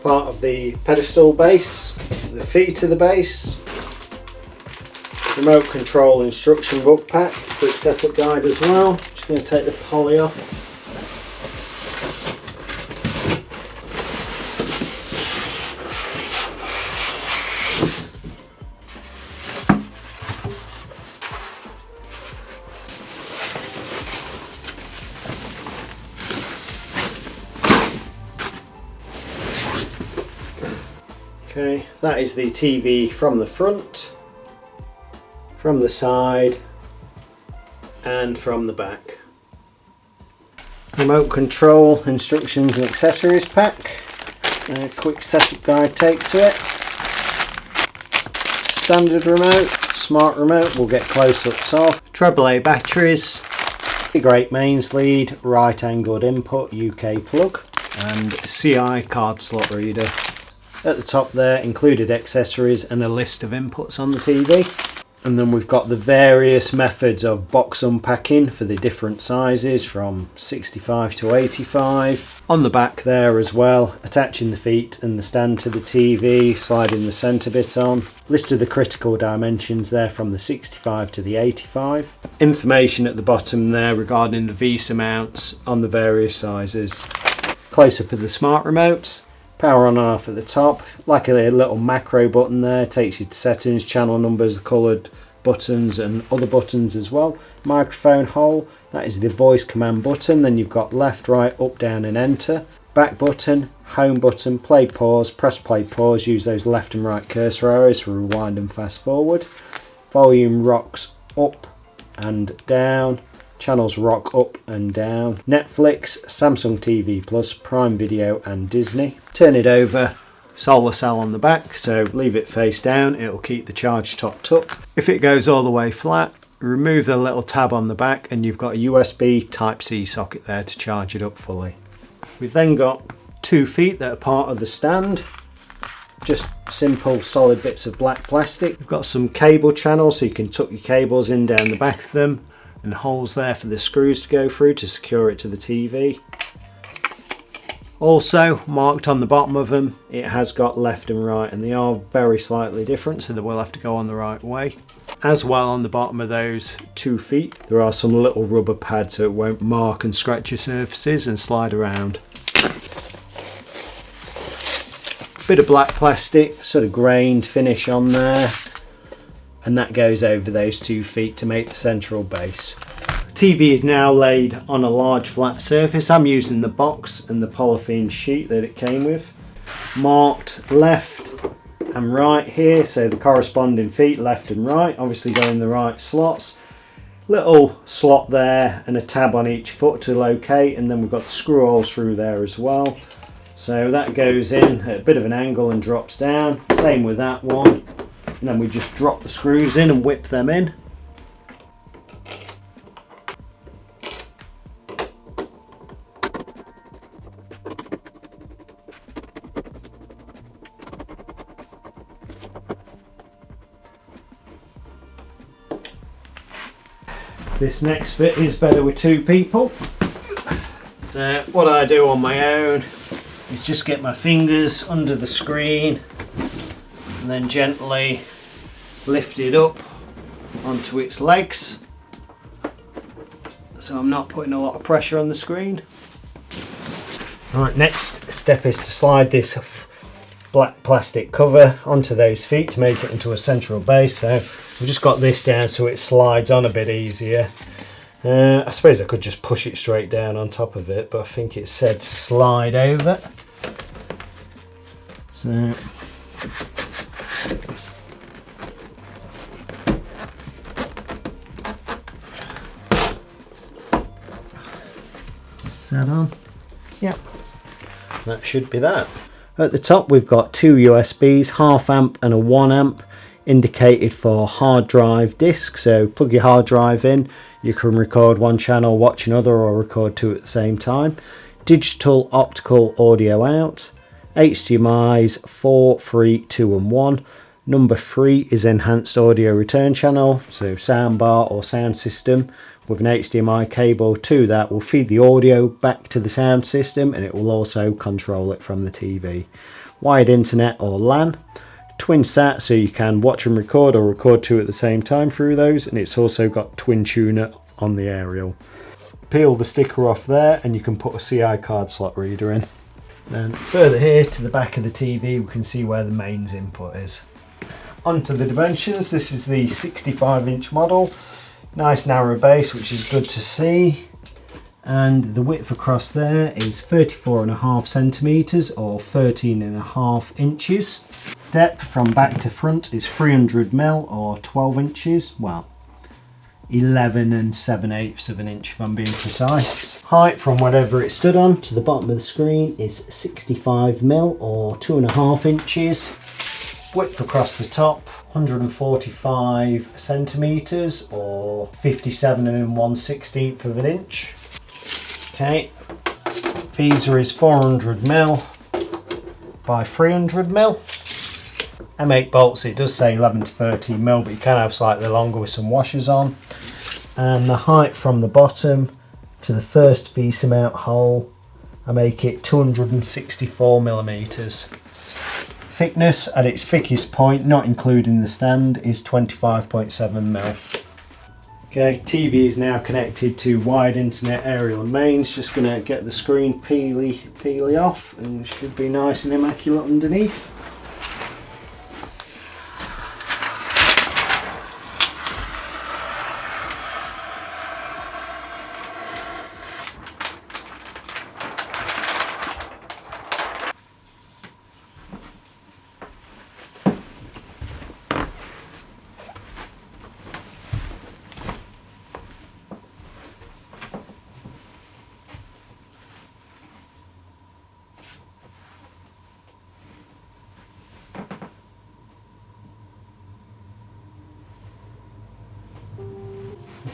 part of the pedestal base, the feet of the base, remote control instruction book pack, quick setup guide as well. Just going to take the poly off. Okay, that is the TV from the front, from the side and from the back. Remote control instructions and accessories pack. A quick setup guide tape to it. Standard remote, smart remote, we'll get close-ups off. AAA batteries, a great mains lead, right angled input, UK plug, and CI card slot reader. At the top there, included accessories and a list of inputs on the TV. And then we've got the various methods of box unpacking for the different sizes from 65 to 85. On the back there as well, attaching the feet and the stand to the TV, sliding the centre bit on. List of the critical dimensions there from the 65 to the 85. Information at the bottom there regarding the VESA mounts on the various sizes. Close up of the smart remote. Power on and off at the top, like a little macro button there, takes you to settings, channel numbers, coloured buttons and other buttons as well. Microphone hole, that is the voice command button. Then you've got left, right, up, down and enter. Back button, home button, play, pause, press play, pause, use those left and right cursor arrows for rewind and fast forward. Volume rocks up and down. Channels rock up and down. Netflix, Samsung TV Plus, Prime Video and Disney. Turn it over, solar cell on the back, so leave it face down, it'll keep the charge topped up. If it goes all the way flat, remove the little tab on the back and you've got a USB Type-C socket there to charge it up fully. We've then got 2 feet that are part of the stand. Just simple solid bits of black plastic. We've got some cable channels so you can tuck your cables in down the back of them, and holes there for the screws to go through to secure it to the TV. Also marked on the bottom of them, it has got left and right, and they are very slightly different, so they will have to go on the right way. As well, on the bottom of those 2 feet there are some little rubber pads so it won't mark and scratch your surfaces and slide around. Bit of black plastic, sort of grained finish on there, and that goes over those 2 feet to make the central base. TV is now laid on a large flat surface. I'm using the box and the polythene sheet that it came with. Marked left and right here, so the corresponding feet left and right, obviously go in the right slots. Little slot there and a tab on each foot to locate, and then we've got the screw holes through there as well. So that goes in at a bit of an angle and drops down. Same with that one. And then we just drop the screws in and whip them in. This next bit is better with 2 people. So what I do on my own is just get my fingers under the screen and then gently lift it up onto its legs, so I'm not putting a lot of pressure on the screen. Right, next step is to slide this black plastic cover onto those feet to make it into a central base. So we've just got this down so it slides on a bit easier. I suppose I could just push it straight down on top of it, but I think it said slide over. So is that on? Yep. That should be that. At the top we've got 2 USBs, half amp and a 1 amp, indicated for hard drive disk. So plug your hard drive in, you can record one channel, watch another, or record 2 at the same time. Digital optical audio out. HDMI's 4, 3, 2 and 1. Number 3 is enhanced audio return channel, so soundbar or sound system with an HDMI cable to that will feed the audio back to the sound system, and it will also control it from the TV. wired internet or LAN, twin sat so you can watch and record or record two at the same time through those, and it's also got twin tuner on the aerial. Peel the sticker off there and you can put a CI card slot reader in. Then further here to the back of the TV we can see where the mains input is. Onto the dimensions, this is the 65-inch model. Nice narrow base, which is good to see. And the width across there is 34.5 centimeters or 13.5 inches. Depth from back to front is 300 mm or 12 inches. Well, 11 7/8 of an inch if I'm being precise. Height from whatever it stood on to the bottom of the screen is 65 mm or 2.5 inches. Width across the top 145 centimeters or 57 1/16 of an inch. Okay, Visa is 400 mm by 300 mm. M8 bolts, it does say 11 to 13 mm, but you can have slightly longer with some washers on. And the height from the bottom to the first Visa mount hole, I make it 264 millimeters. Thickness at its thickest point, not including the stand, is 25.7 mm. Okay, TV is now connected to wired internet, aerial and mains. Just going to get the screen peely off and it should be nice and immaculate underneath.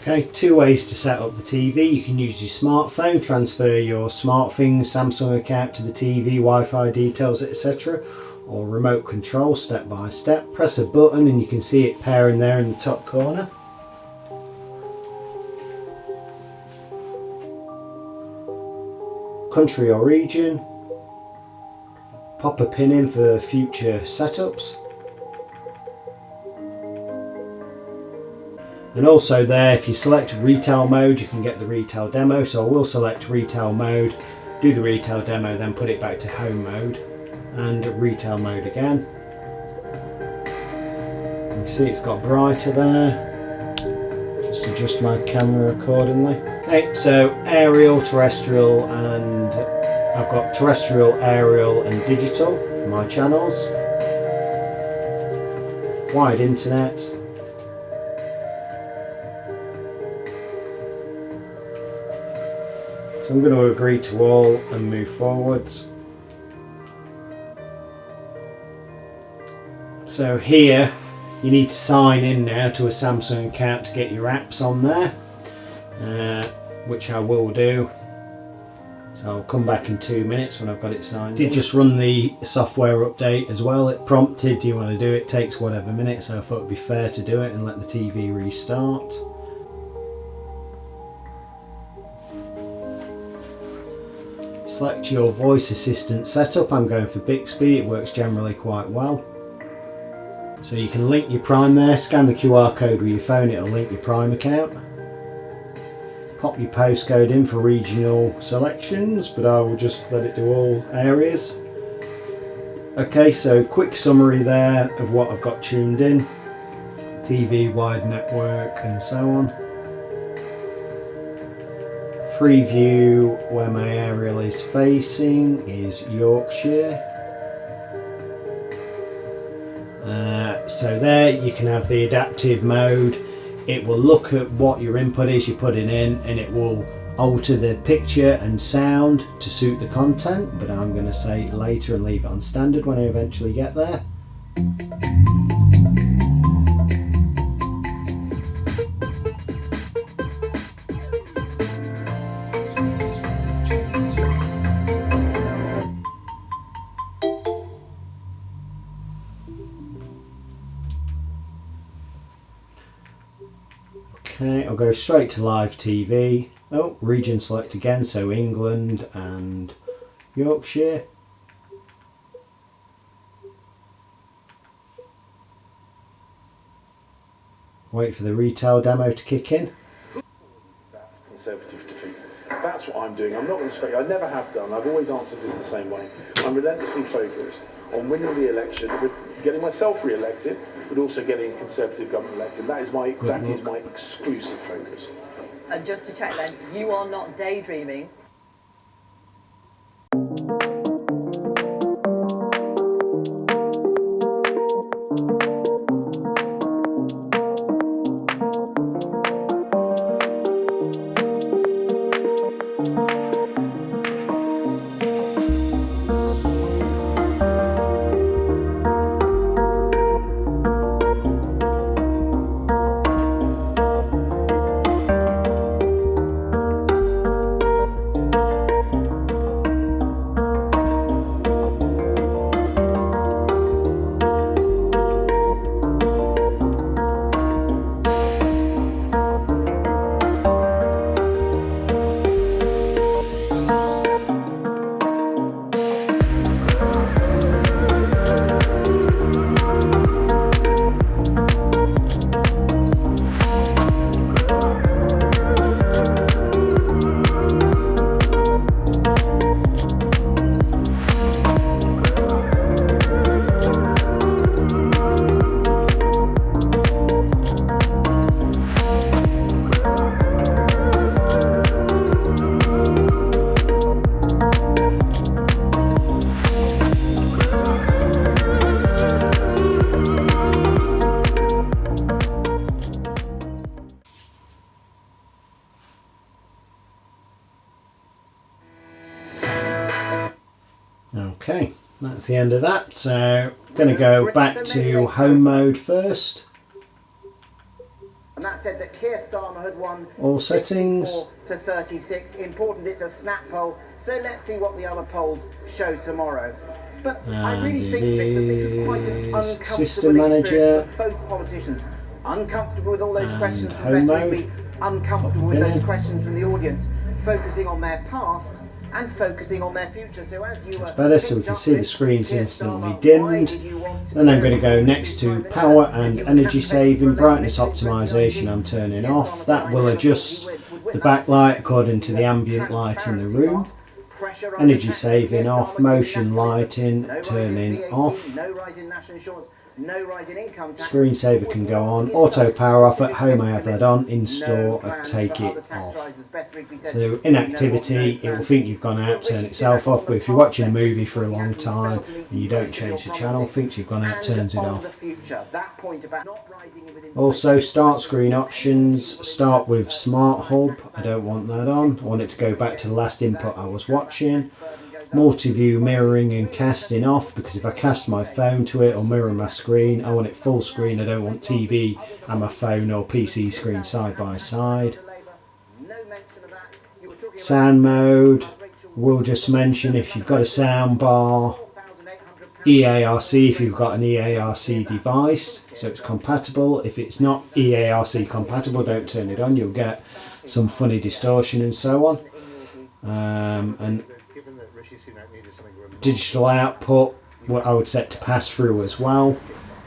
Okay, two ways to set up the TV. You can use your smartphone, transfer your SmartThings Samsung account to the TV, Wi-Fi details, etc. Or remote control step by step. Press a button and you can see it pairing there in the top corner. Country or region. Pop a pin in for future setups. And also there, if you select retail mode, you can get the retail demo. So I will select retail mode, do the retail demo, then put it back to home mode and retail mode again. You can see it's got brighter there. Just adjust my camera accordingly. Okay, so aerial, terrestrial, and I've got terrestrial, aerial and digital for my channels. Wired internet. So I'm going to agree to all and move forwards. So here you need to sign in now to a Samsung account to get your apps on there, which I will do. So I'll come back in 2 minutes when I've got it signed. I did just run the software update as well. It prompted, do you want to do it? It takes whatever minute, so I thought it would be fair to do it and let the TV restart. Select your voice assistant setup. I'm going for Bixby, it works generally quite well. So you can link your Prime there, scan the QR code with your phone, it'll link your Prime account. Pop your postcode in for regional selections, but I will just let it do all areas. Okay, so quick summary there of what I've got tuned in. TV, wide network and so on. Free view where my aerial is facing is Yorkshire. So there you can have the adaptive mode. It will look at what your input is you're putting in and it will alter the picture and sound to suit the content, but I'm going to say later and leave it on standard when I eventually get there. Okay, I'll go straight to live TV. Oh, region select again, so England and Yorkshire. Wait for the retail demo to kick in. Conservative defeat. That's what I'm doing. I'm not going to speak. I never have done. I've always answered this the same way. I'm relentlessly focused on winning the election, with getting myself re-elected, but also getting Conservative government elected. That is my exclusive focus. And just to check then, you are not daydreaming. Okay, that's the end of that. So I'm going to go back to home mode first. And that said that Keir Starmer had won All settings. 64 to 36. Important, it's a snap poll. So let's see what the other polls show tomorrow. But I really think, Vic, that this is quite an uncomfortable System Manager, experience for both politicians. Uncomfortable with all those questions from home Beth mode. Rigby, uncomfortable with those questions from the audience, focusing on their past and focusing on their future. So as you It's better, so we can see the screen's Keir instantly Starmer, dimmed. why did you want to Then I'm going to go next to power and energy saving, brightness optimization I'm turning off. That will adjust the backlight according to the ambient light in the room. Energy saving off, motion lighting turning off. No rise in national insurance, no rise in income tax. Screensaver can go on. Auto power off. At home I have that on. In store I take it off. So in activity it will think you've gone out, turn itself off, but if you're watching a movie for a long time and you don't change the channel, thinks you've gone out, turns it off. Also start screen options, start with Smart Hub, I don't want that on, I want it to go back to the last input I was watching. Multi-view mirroring and casting off, because if I cast my phone to it or mirror my screen, I want it full screen, I don't want TV and my phone or PC screen side by side. Sound mode, we'll just mention if you've got a sound bar, EARC if you've got an EARC device, so it's compatible. If it's not EARC compatible, don't turn it on, you'll get some funny distortion and so on. And digital output, what I would set to pass through as well.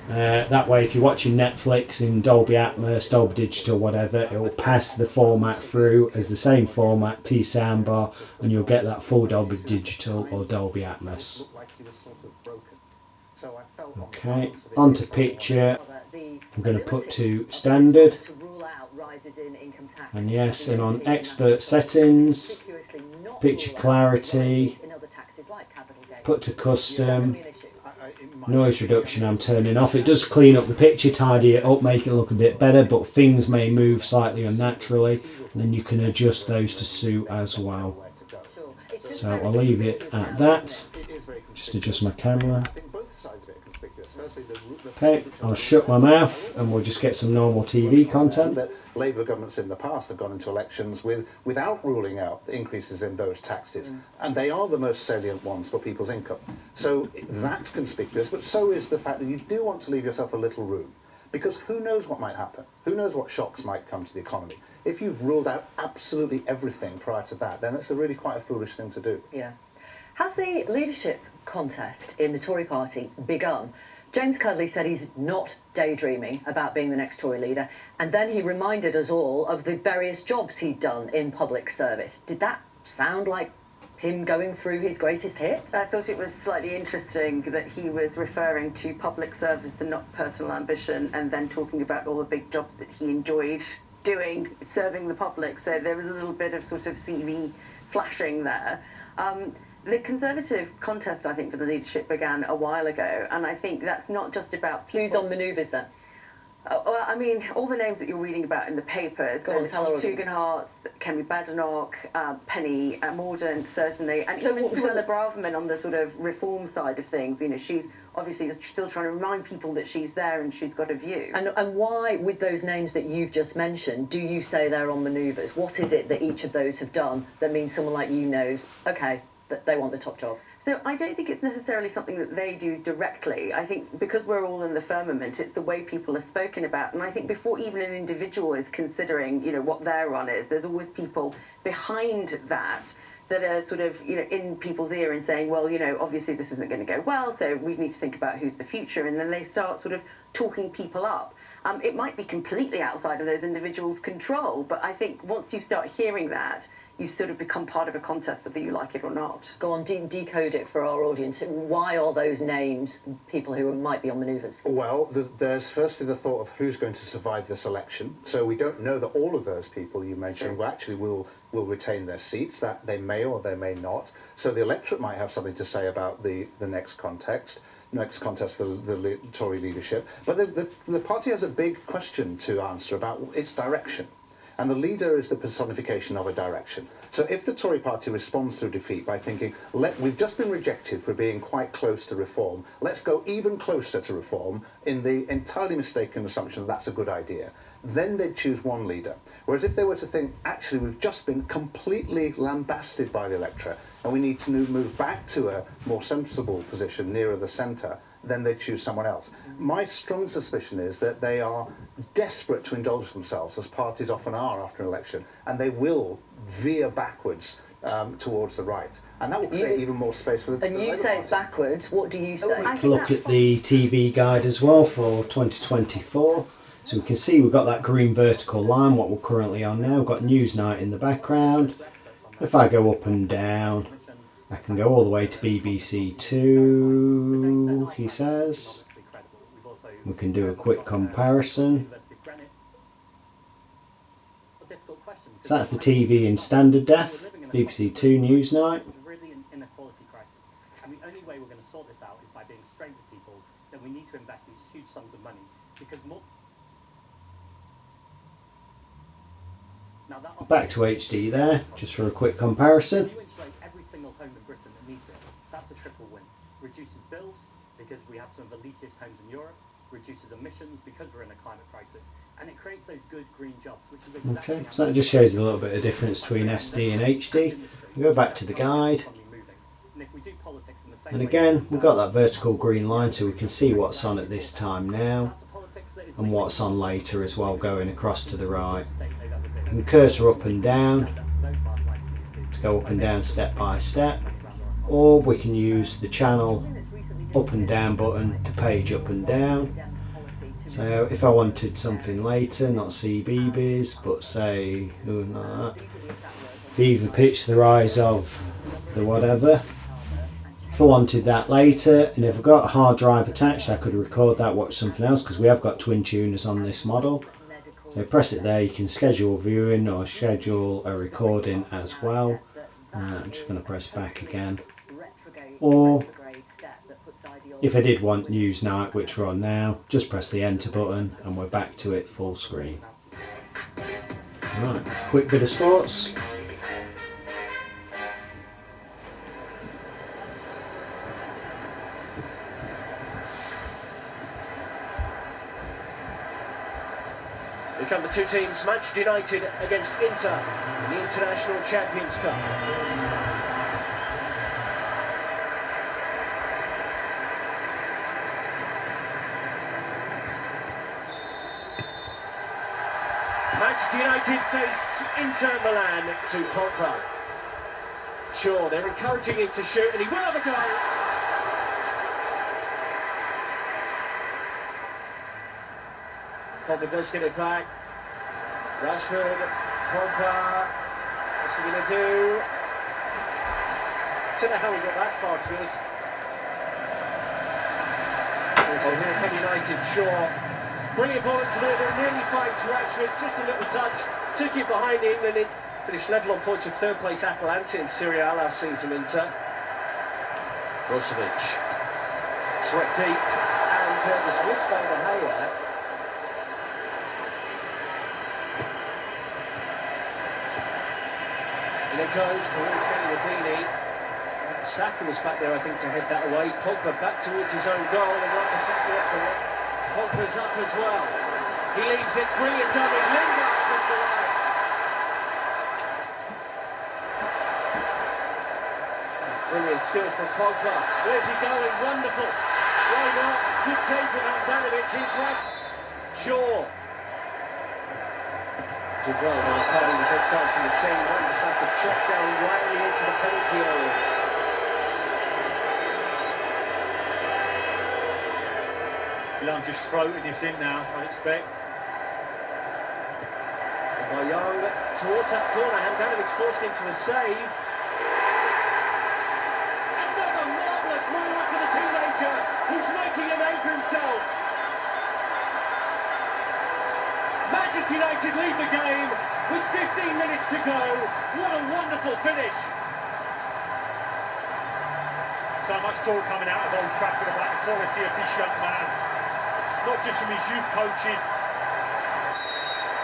That way if you're watching Netflix in Dolby Atmos, Dolby Digital, whatever, it will pass the format through as the same format, T soundbar, and you'll get that full Dolby Digital or Dolby Atmos. Okay, onto picture, I'm going to put to standard, and yes, and on expert settings, picture clarity, put to custom, noise reduction I'm turning off. It does clean up the picture, tidy it up, make it look a bit better, but things may move slightly unnaturally, and then you can adjust those to suit as well. So I'll leave it at that, just adjust my camera. Okay, I'll shut my mouth and we'll just get some normal TV content. That Labour governments in the past have gone into elections without ruling out the increases in those taxes, and they are the most salient ones for people's income. So that's conspicuous, but so is the fact that you do want to leave yourself a little room, because who knows what might happen? Who knows what shocks might come to the economy? If you've ruled out absolutely everything prior to that, then it's really quite a foolish thing to do. Yeah. Has the leadership contest in the Tory party begun? James Cudley said he's not daydreaming about being the next Tory leader, and then he reminded us all of the various jobs he'd done in public service. Did that sound like him going through his greatest hits? I thought it was slightly interesting that he was referring to public service and not personal ambition, and then talking about all the big jobs that he enjoyed doing, serving the public. So there was a little bit of sort of CV flashing there. The Conservative contest, I think, for the leadership began a while ago, and I think that's not just about people. Who's on manoeuvres then? Well, I mean, all the names that you're reading about in the papers, Go on, tell her. Tugendhat, Kemi Badenoch, Penny Mordaunt, certainly, and So even what- Suella Braverman on the sort of reform side of things. You know, she's obviously still trying to remind people that she's there and she's got a view. And why, with those names that you've just mentioned, do you say they're on manoeuvres? What is it that each of those have done that means someone like you knows, okay, that they want the top job? So I don't think it's necessarily something that they do directly. I think because we're all in the firmament, it's the way people are spoken about. And I think before even an individual is considering, you know, what their run is, there's always people behind that are sort of, you know, in people's ear and saying, well, you know, obviously this isn't going to go well, so we need to think about who's the future. And then they start sort of talking people up. It might be completely outside of those individuals' control, but I think once you start hearing that, you sort of become part of a contest, whether you like it or not. Go on, decode it for our audience. Why are those names people who might be on manoeuvres? Well, there's firstly the thought of who's going to survive this election. So we don't know that all of those people you mentioned will retain their seats, that they may or they may not. So the electorate might have something to say about the next contest for the Tory leadership. But the party has a big question to answer about its direction. And the leader is the personification of a direction. So if the Tory party responds to defeat by thinking, we've just been rejected for being quite close to reform, let's go even closer to reform, in the entirely mistaken assumption that that's a good idea, then they'd choose one leader. Whereas if they were to think, actually, we've just been completely lambasted by the electorate, and we need to move back to a more sensible position nearer the centre, then they choose someone else. My strong suspicion is that they are desperate to indulge themselves, as parties often are after an election, and they will veer backwards towards the right. And that will create even more space for the And you say it's backwards, what do you say? Look at the TV guide as well for 2024. So we can see we've got that green vertical line, what we're currently on now. We've got Newsnight in the background. If I go up and down, I can go all the way to BBC 2, he says. We can do a quick comparison. So that's the TV in standard def, BBC 2 Newsnight. And the only way we're going to sort this out is by being straight with people. Then we need to invest these huge sums of money because more. Now that Back to HD there, just for a quick comparison. you insulate every single home in Britain that needs it, that's a triple win. Reduces bills because we have some of the leakiest homes in Europe. Reduces emissions because we're in a climate crisis, and it creates those good green jobs, which is exactly Okay, so that just shows you a little bit of difference between SD and HD. We go back to the guide, and again we've got that vertical green line, so we can see what's on at this time now and what's on later as well, going across to the right. You can cursor up and down to go up and down step by step, or we can use the channel up and down button to page up and down. So if I wanted something later, not CBeebies, but say Fever Pitch, the Rise of the whatever. If I wanted that later, and if I've got a hard drive attached, I could record that, watch something else, because we have got twin tuners on this model. So press it there, you can schedule viewing or schedule a recording as well. I'm just going to press back again. Or if I did want Newsnight, which we're on now, just press the enter button and we're back to it full screen. Right, quick bit of sports. Here come the two teams, Manchester United against Inter in the International Champions Cup. Manchester United face Inter Milan to Pogba. Sure, they're encouraging him to shoot, and he will have a go. Pogba does get it back. Rashford, Pogba, what's he going to do? I don't know how he got that far, to be honest. Oh, here come United, Shaw. Brilliant ball into there, they nearly fight to Rashford, just a little touch, took it behind him, and then finished level on points with third place Atalanta in Serie A last season, Inter. Brozovic, swept deep, and was whisked by the Gea. And it goes towards Henry. Saka was back there, I think, to head that away. Pogba back towards his own goal, and right the Saka up the right. Pogba's up as well. He leaves it, brilliant dummy, Lingard with the line. Brilliant skill from Pogba. Where's he going? Wonderful. Why not? Good save from Handanovic. He's right. Shaw. Did well when Cardi was exiled from the team. Right the Saka chopped down right into the penalty area. I'm just floating this in now, I expect. And by Young towards that corner, Handanovic forced into a save. Another marvellous move for the teenager who's making a name for himself. Manchester United lead the game with 15 minutes to go. What a wonderful finish. So much talk coming out of Old Trafford about the quality of this young man. Not just from his youth coaches.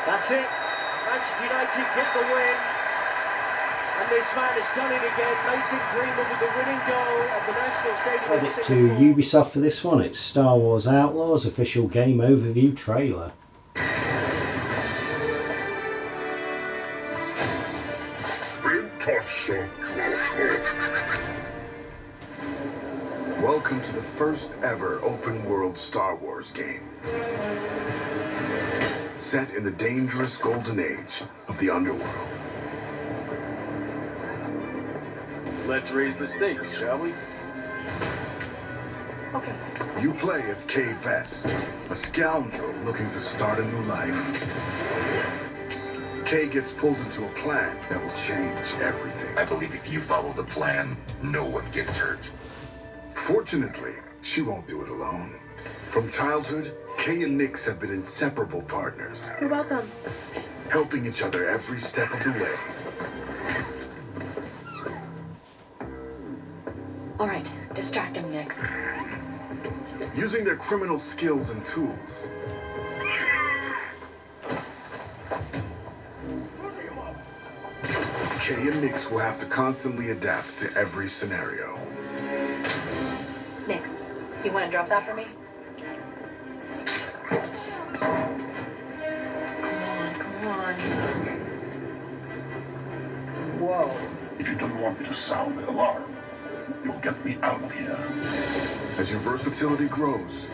That's it. Manchester United get the win. And this man has done it again. Mason Greenwood with the winning goal at the National Stadium. Credit to Ubisoft for this one. It's Star Wars Outlaws official game overview trailer. Welcome to the first ever open world Star Wars game. Set in the dangerous golden age of the underworld. Let's raise the stakes, shall we? Okay. You play as Kay Vess, a scoundrel looking to start a new life. Kay gets pulled into a plan that will change everything. I believe if you follow the plan, no one gets hurt. Fortunately, she won't do it alone. From childhood, Kay and Nix have been inseparable partners. You're welcome. Helping each other every step of the way. All right, distract him, Nix. Using their criminal skills and tools. Kay and Nix will have to constantly adapt to every scenario. Nix, you want to drop that for me? Come on. Whoa. If you don't want me to sound the alarm, you'll get me out of here. As your versatility grows,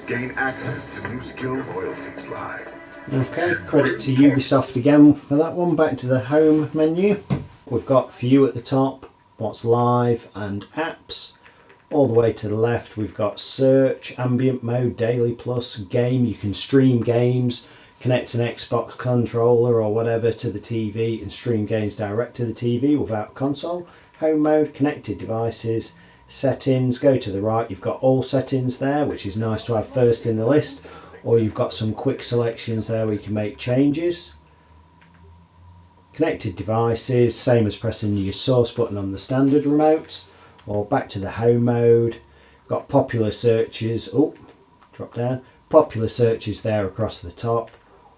gain access to new skills, royalties live. Okay, credit to Ubisoft again for that one. Back to the home menu. We've got View at the top, What's Live and Apps. All the way to the left we've got Search, Ambient Mode, Daily Plus, Game. You can stream games, connect an Xbox controller or whatever to the TV and stream games direct to the TV without console. Home Mode, Connected Devices, Settings. Go to the right, you've got all settings there, which is nice to have first in the list. Or you've got some quick selections there where you can make changes. Connected Devices, same as pressing your source button on the standard remote. Or back to the home mode. Got popular searches, drop down. Popular searches there across the top.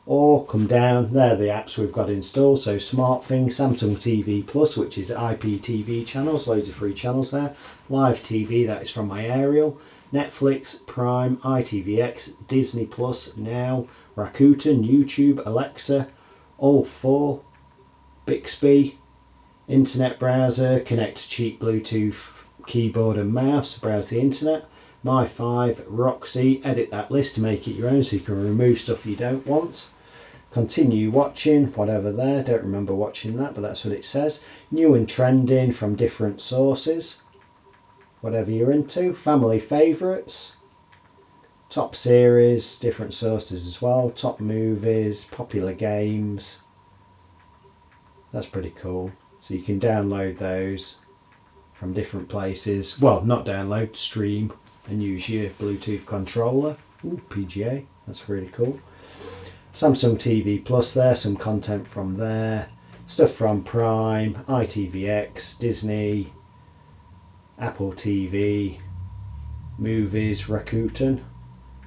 Or come down, there are the apps we've got installed. So SmartThing, Samsung TV Plus, which is IPTV channels, loads of free channels there. Live TV, that is from my aerial. Netflix, Prime, ITVX, Disney Plus, Now, Rakuten, YouTube, Alexa, all four, Bixby, internet browser, connect to cheap Bluetooth keyboard and mouse, browse the internet, My5, Roxy, edit that list to make it your own so you can remove stuff you don't want. Continue watching, whatever there, don't remember watching that, but that's what it says. New and trending from different sources. Whatever you're into, family favourites, Top series, different sources as well. Top movies, popular games. That's pretty cool. So you can download those from different places. Well, not download, stream and use your Bluetooth controller. Ooh, PGA, that's really cool. Samsung TV Plus there, some content from there. Stuff from Prime, ITVX, Disney, Apple TV, movies, Rakuten.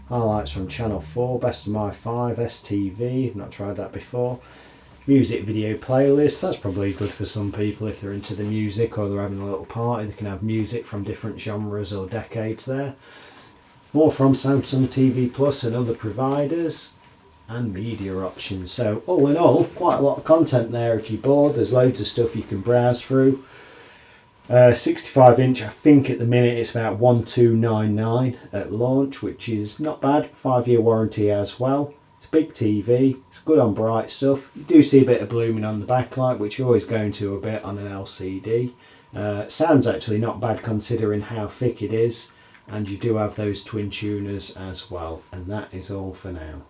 Highlights from Channel 4, Best of My 5, STV, I've not tried that before. Music video playlist, that's probably good for some people if they're into the music or they're having a little party. They can have music from different genres or decades there. More from Samsung TV Plus and other providers, and media options. So all in all, quite a lot of content there. If you're bored, there's loads of stuff you can browse through. 65 inch, I think at the minute it's about 1299 at launch, which is not bad. 5-year warranty as well. It's a big TV, it's good on bright stuff. You do see a bit of blooming on the backlight, which you're always going to a bit on an LCD. Sounds actually not bad considering how thick it is, and you do have those twin tuners as well. And that is all for now.